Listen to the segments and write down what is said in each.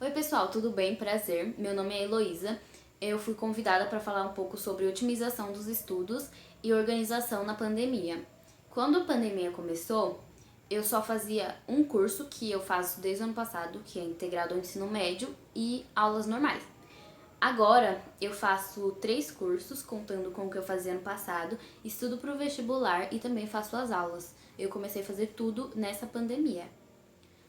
Oi pessoal, tudo bem? Prazer. Meu nome é Heloísa. Eu fui convidada para falar um pouco sobre otimização dos estudos e organização na pandemia. Quando a pandemia começou, eu só fazia um curso que eu faço desde o ano passado, que é integrado ao ensino médio e aulas normais. Agora eu faço 3 cursos, contando com o que eu fazia ano passado, estudo para o vestibular e também faço as aulas. Eu comecei a fazer tudo nessa pandemia.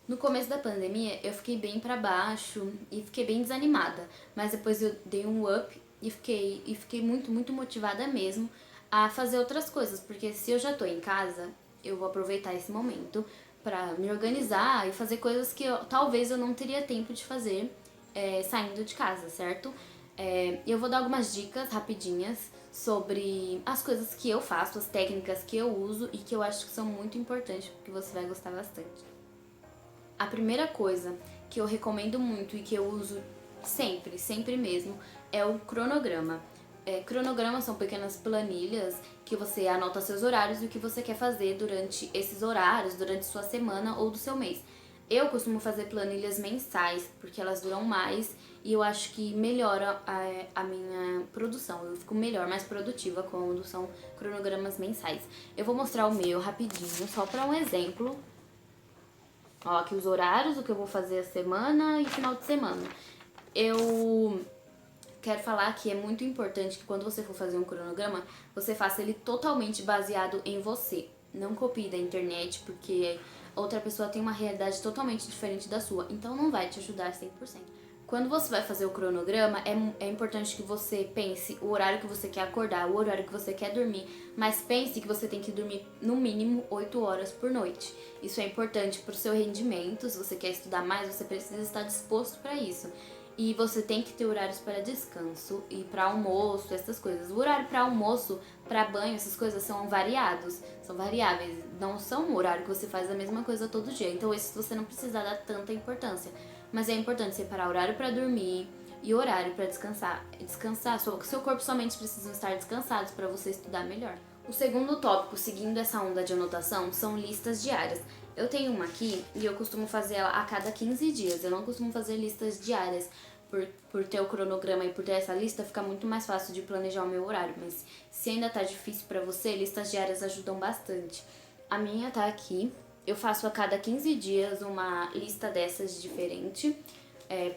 No começo da pandemia, eu fiquei bem pra baixo e fiquei bem desanimada, mas depois eu dei um up e fiquei muito motivada mesmo a fazer outras coisas, porque se eu já tô em casa, eu vou aproveitar esse momento pra me organizar e fazer coisas que talvez eu não teria tempo de fazer saindo de casa, certo? Eu vou dar algumas dicas rapidinhas sobre as coisas que eu faço, as técnicas que eu uso e que eu acho que são muito importantes, porque você vai gostar bastante. A primeira coisa que eu recomendo muito e que eu uso sempre mesmo, é o cronograma. Cronogramas são pequenas planilhas que você anota seus horários e o que você quer fazer durante esses horários, durante sua semana ou do seu mês. Eu costumo fazer planilhas mensais, porque elas duram mais e eu acho que melhora a minha produção. Eu fico melhor, mais produtiva quando são cronogramas mensais. Eu vou mostrar o meu rapidinho, só para um exemplo. Ó, aqui os horários, o que eu vou fazer a semana e final de semana. Eu quero falar que é muito importante que quando você for fazer um cronograma, você faça ele totalmente baseado em você. Não copie da internet, porque outra pessoa tem uma realidade totalmente diferente da sua, então não vai te ajudar 100%. Quando você vai fazer o cronograma, é importante que você pense o horário que você quer acordar, o horário que você quer dormir, mas pense que você tem que dormir no mínimo 8 horas por noite. Isso é importante para o seu rendimento. Se você quer estudar mais, você precisa estar disposto para isso. E você tem que ter horários para descanso e para almoço, essas coisas. O horário para almoço, para banho, essas coisas são variados, são variáveis. Não são um horário que você faz a mesma coisa todo dia. Então, esse você não precisa dar tanta importância. Mas é importante separar horário para dormir e horário para descansar. Descansar, seu corpo e sua mente precisam estar descansados para você estudar melhor. O segundo tópico, seguindo essa onda de anotação, são listas diárias. Eu tenho uma aqui e eu costumo fazer ela a cada 15 dias. Eu não costumo fazer listas diárias. Por ter o cronograma e por ter essa lista, fica muito mais fácil de planejar o meu horário. Mas se ainda tá difícil para você, listas diárias ajudam bastante. A minha tá aqui. Eu faço a cada 15 dias uma lista dessas diferente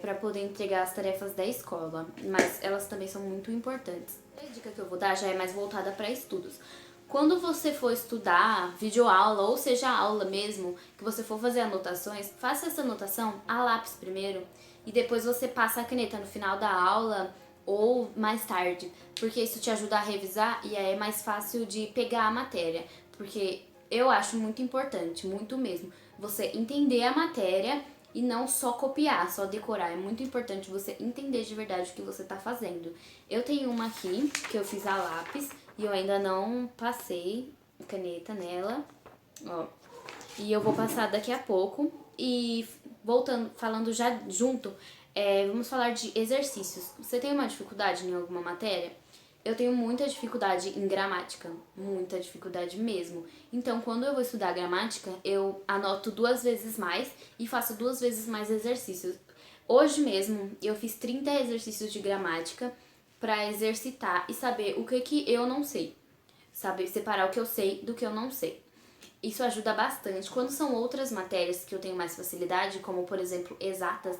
para poder entregar as tarefas da escola, mas elas também são muito importantes. A dica que eu vou dar já é mais voltada para estudos. Quando você for estudar videoaula, ou seja, aula mesmo, que você for fazer anotações, faça essa anotação a lápis primeiro e depois você passa a caneta no final da aula ou mais tarde, porque isso te ajuda a revisar e aí é mais fácil de pegar a matéria, porque eu acho muito importante, muito mesmo, você entender a matéria e não só copiar, só decorar. É muito importante você entender de verdade o que você tá fazendo. Eu tenho uma aqui que eu fiz a lápis e eu ainda não passei caneta nela, ó. E eu vou passar daqui a pouco. E voltando, falando já junto, vamos falar de exercícios. Você tem uma dificuldade em alguma matéria? Eu tenho muita dificuldade em gramática, muita dificuldade mesmo. Então, quando eu vou estudar gramática, eu anoto 2 vezes mais e faço 2 vezes mais exercícios. Hoje mesmo, eu fiz 30 exercícios de gramática para exercitar e saber o que eu não sei. Saber separar o que eu sei do que eu não sei. Isso ajuda bastante. Quando são outras matérias que eu tenho mais facilidade, como por exemplo exatas,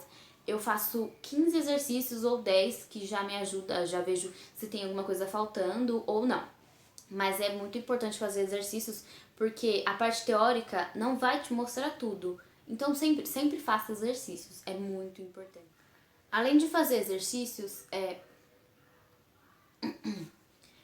eu faço 15 exercícios ou 10 que já me ajuda, já vejo se tem alguma coisa faltando ou não. Mas é muito importante fazer exercícios porque a parte teórica não vai te mostrar tudo. Então sempre faça exercícios, é muito importante. Além de fazer exercícios,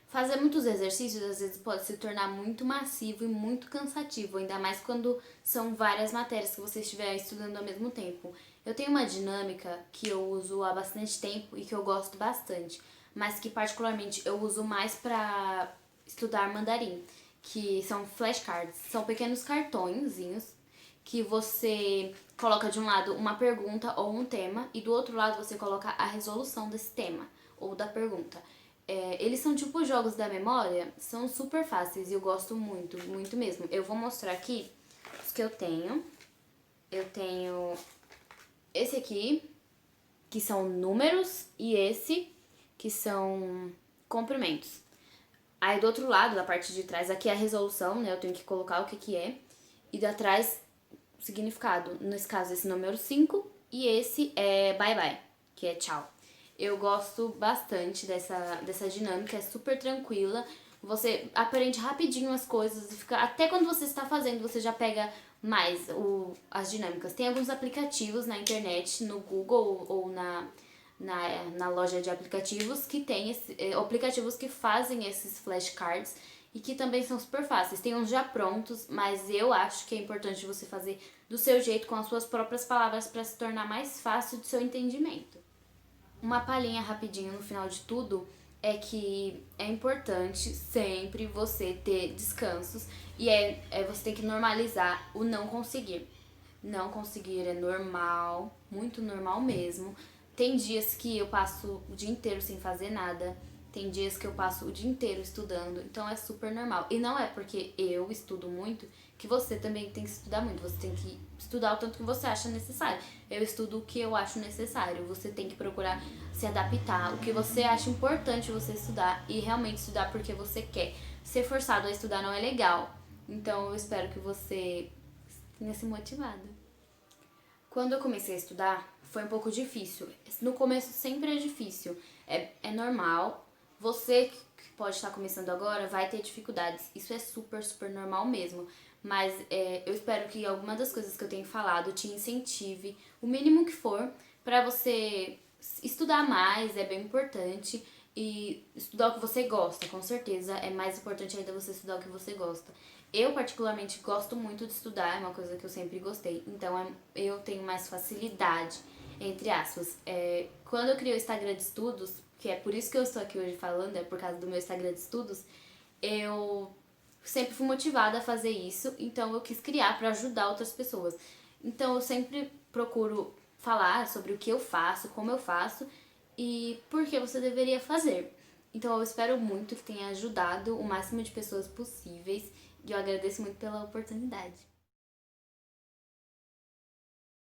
fazer muitos exercícios às vezes pode se tornar muito massivo e muito cansativo, ainda mais quando são várias matérias que você estiver estudando ao mesmo tempo. Eu tenho uma dinâmica que eu uso há bastante tempo e que eu gosto bastante, mas que particularmente eu uso mais para estudar mandarim, que são flashcards. São pequenos cartõezinhos que você coloca de um lado uma pergunta ou um tema e do outro lado você coloca a resolução desse tema ou da pergunta. Eles são tipo jogos da memória, são super fáceis e eu gosto muito mesmo. Eu vou mostrar aqui os que eu tenho. Eu tenho esse aqui, que são números, e esse, que são comprimentos. Aí do outro lado, da parte de trás, aqui é a resolução, né? Eu tenho que colocar o que que é. E da trás, o significado. Nesse caso, esse número 5 e esse é bye bye, que é tchau. Eu gosto bastante dessa dinâmica, é super tranquila. Você aprende rapidinho as coisas e fica. Até quando você está fazendo, você já pega mais as dinâmicas. Tem alguns aplicativos na internet, no Google ou na loja de aplicativos que tem aplicativos que fazem esses flashcards e que também são super fáceis. Tem uns já prontos, mas eu acho que é importante você fazer do seu jeito, com as suas próprias palavras, para se tornar mais fácil do seu entendimento. Uma palhinha rapidinho no final de tudo é que é importante sempre você ter descansos e você tem que normalizar o não conseguir. Não conseguir é normal, muito normal mesmo. Tem dias que eu passo o dia inteiro sem fazer nada. Tem dias que eu passo o dia inteiro estudando, então é super normal. E não é porque eu estudo muito que você também tem que estudar muito. Você tem que estudar o tanto que você acha necessário. Eu estudo o que eu acho necessário. Você tem que procurar se adaptar, o que você acha importante você estudar e realmente estudar porque você quer. Ser forçado a estudar não é legal. Então eu espero que você tenha se motivado. Quando eu comecei a estudar, foi um pouco difícil. No começo sempre é difícil. É normal. Você que pode estar começando agora vai ter dificuldades. Isso é super, super normal mesmo. Mas eu espero que alguma das coisas que eu tenho falado te incentive, o mínimo que for, para você estudar mais, é bem importante. E estudar o que você gosta, com certeza. É mais importante ainda você estudar o que você gosta. Eu, particularmente, gosto muito de estudar, é uma coisa que eu sempre gostei. Então, eu tenho mais facilidade, entre aspas. Quando eu criei o Instagram de estudos, que é por isso que eu estou aqui hoje falando, é por causa do meu Instagram de estudos, eu sempre fui motivada a fazer isso, então eu quis criar para ajudar outras pessoas. Então, eu sempre procuro falar sobre o que eu faço, como eu faço e por que você deveria fazer. Então, eu espero muito que tenha ajudado o máximo de pessoas possíveis e eu agradeço muito pela oportunidade.